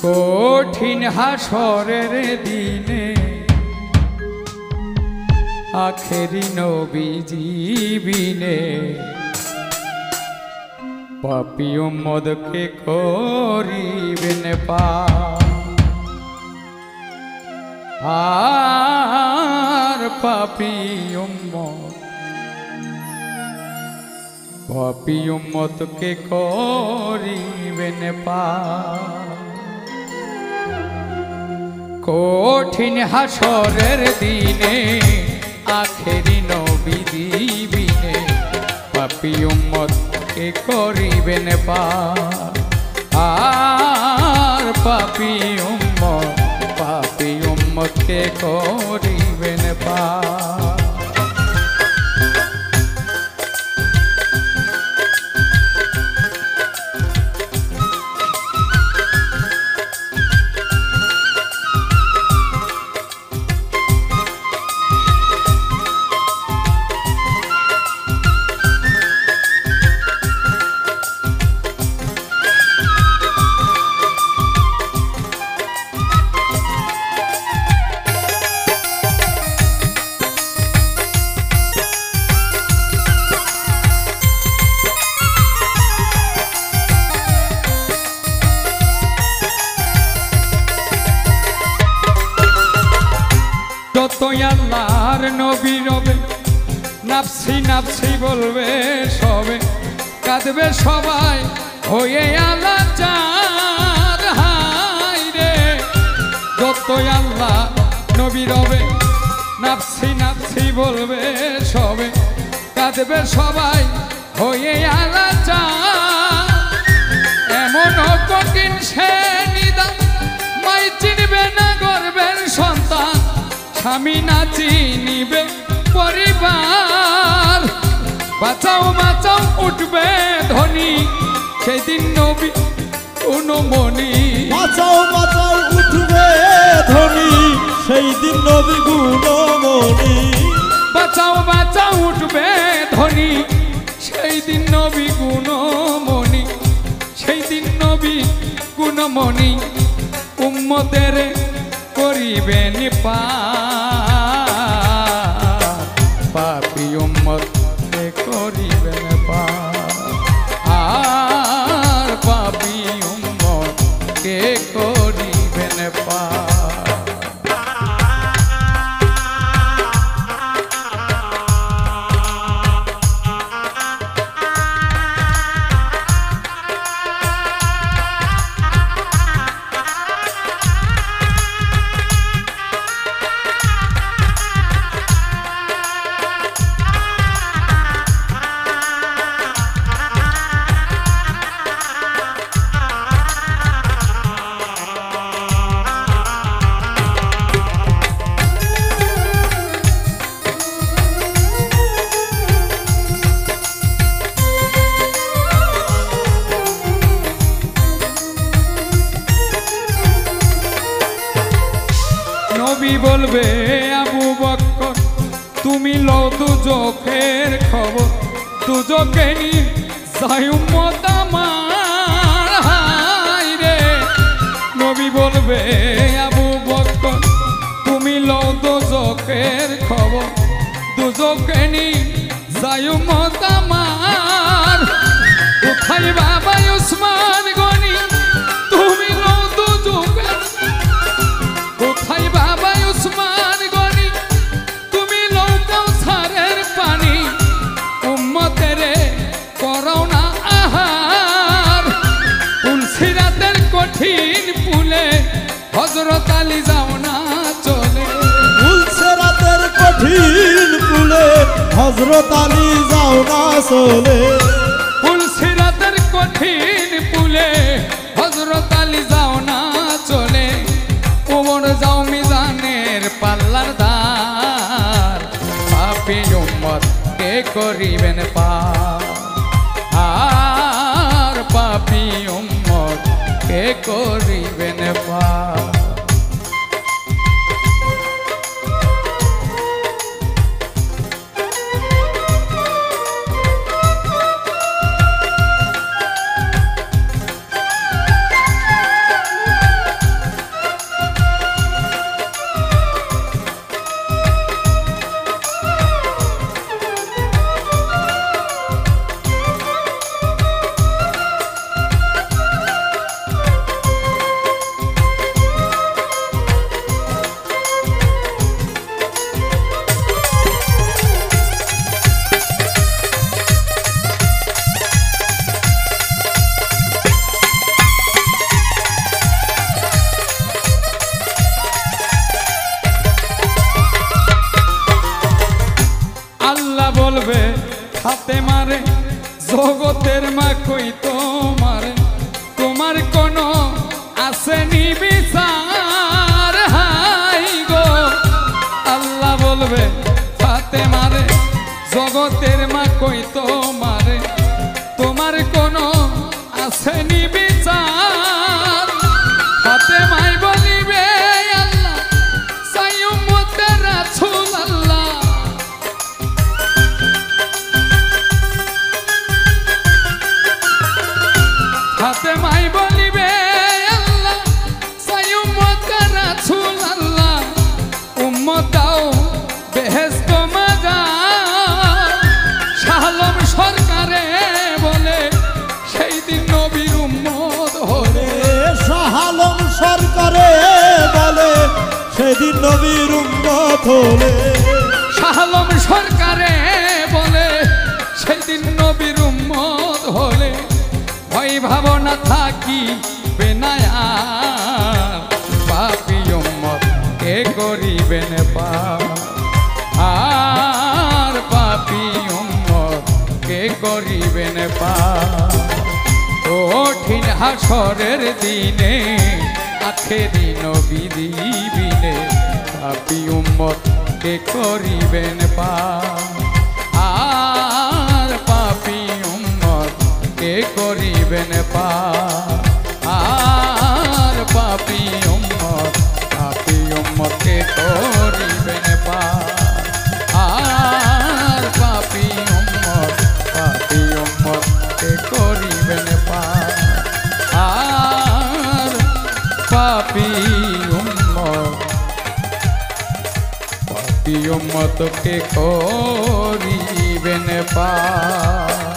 কঠিন হাসরের দিনে আখেরি নবীজি বিনে পাপী উম্মতকে করিবেন পার। আর পাপী উম্মতকে করিবেন পার। কঠিন হাসরের দিনে আখেরি নবীজি বিনে পাপী উম্মতকে করিবেন পার। আর পাপী উম্মতকে করিবেন পার। যতই আল্লাহর নবী রবে নাফসি নাফসি বলবে সবে, কাঁদবে সবাই হয়ে আলাচার। হায় রে যতই আল্লাহ নবী রবে নাফসি নাফসি বলবে সবে, কাঁদবে সবাই হয়ে আলাচার। এমন কঠিন সে নিদান মাই চিনবে না গর্বের সন্তান, স্বামী না চিনিবে পরিবার। বাঁচাও বাঁচাও উঠবে ধ্বনি সেদিন নবী গুণমণি। বাঁচাও বাঁচাও উঠবে ধ্বনি সেই দিন নবী গুণমণি। বাঁচাও বাঁচাও উঠবে ধ্বনি সেই দিন নবী গুণমণি। সেই দিন নবী গুণমণি উম্মতের করিবেন পার। পাপী উম্মতকে করিবেন পার। আর পাপী উম্মতকে করিবেন পার। নবী বলবে আবু বকর তুমি লও দুজকের খবর, দুজকে নিয়ে যাই উম্মত আমার। হায় রে নবী বলবে আবু বকর তুমি লও দুজকের খবর, দুজকে নিয়ে যাই উম্মত আমার। কোথায় বাবা উসমান গনি তুমি লও দুজকের, কোথায় বাবা উসমান গনি তুমি লও কাউসারের পানি। উম্মতের করো না আহার তুলসিরাতের কঠিন পুলে হযরত আলী যাও না চলে। তুলসিরাতের কঠিন পুলে হযরত আলী যাও না চলে। তুলসিরাতের কঠিন পুলে হযরত আলী যাও না চলে। ওমর যাও মিজানের পাল্লার দার। পাপী উম্মতকে করিবেন পার। আর পাপী উম্মতকে করিবেন পার। কই তোমারে তোমার কোনো আসেনি বিচার হাতে মাই বলিবে আল্লাহ চাই উম্মতের রাসূল আল্লাহ হাতে মাই বলিবে আল্লাহ চাই উম্মতের রাসূল আল্লাহ উম্মত দাও বেহেশত মাজার শাহলম সরকারে বলে সেই দিন নবীর উম্মত হলে শাহালম সরকারে বলে সেদিন নবীর উম্মত হলে শাহলম সরকারে বলে সেই দিন নবীর উম্মত হলে ভয় ভাবনা থাকি বেনায়া পাপী উম্মত কে করিবেন পার আর পাপী উম্মত কে করিবেন পার কঠিন হাসরের দিনে আখেরি নবী দিবিনে পাপী উম্মত কে করিবেন পার আর পাপী উম্মত কে করিবেন পার আর পাপী উম্মত কে করিবেন পার আর পাপী উম্মত কে করিবেন পার আর পাপী উম্মত কে করিবেন পার।